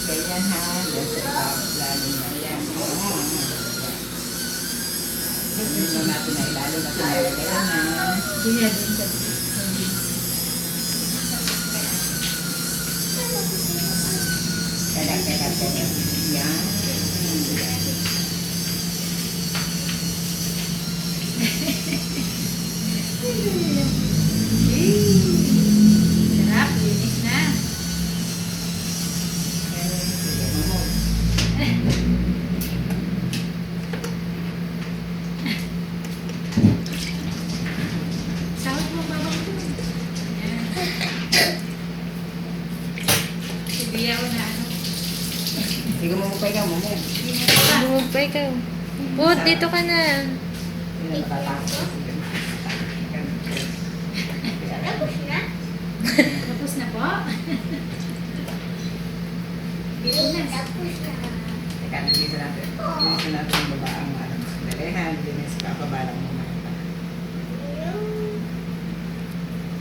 Ganyan ha. Yan sa ilalim na yan. Dito natin na ilalim natin na ganyan. Ganyan din sa Kaya. Yan. sarap, linis na. Sahod mo babang ko. Ibiyaw na ano. Sige mo pa ikaw, mo. Bumog pa ikaw. Put, dito ka na. Hindi na matatapos. Tapos na po. Dito na. Teka, nilisa natin. Nilisa natin yung baba ang dalihan. Dinis ka, pabalang mo.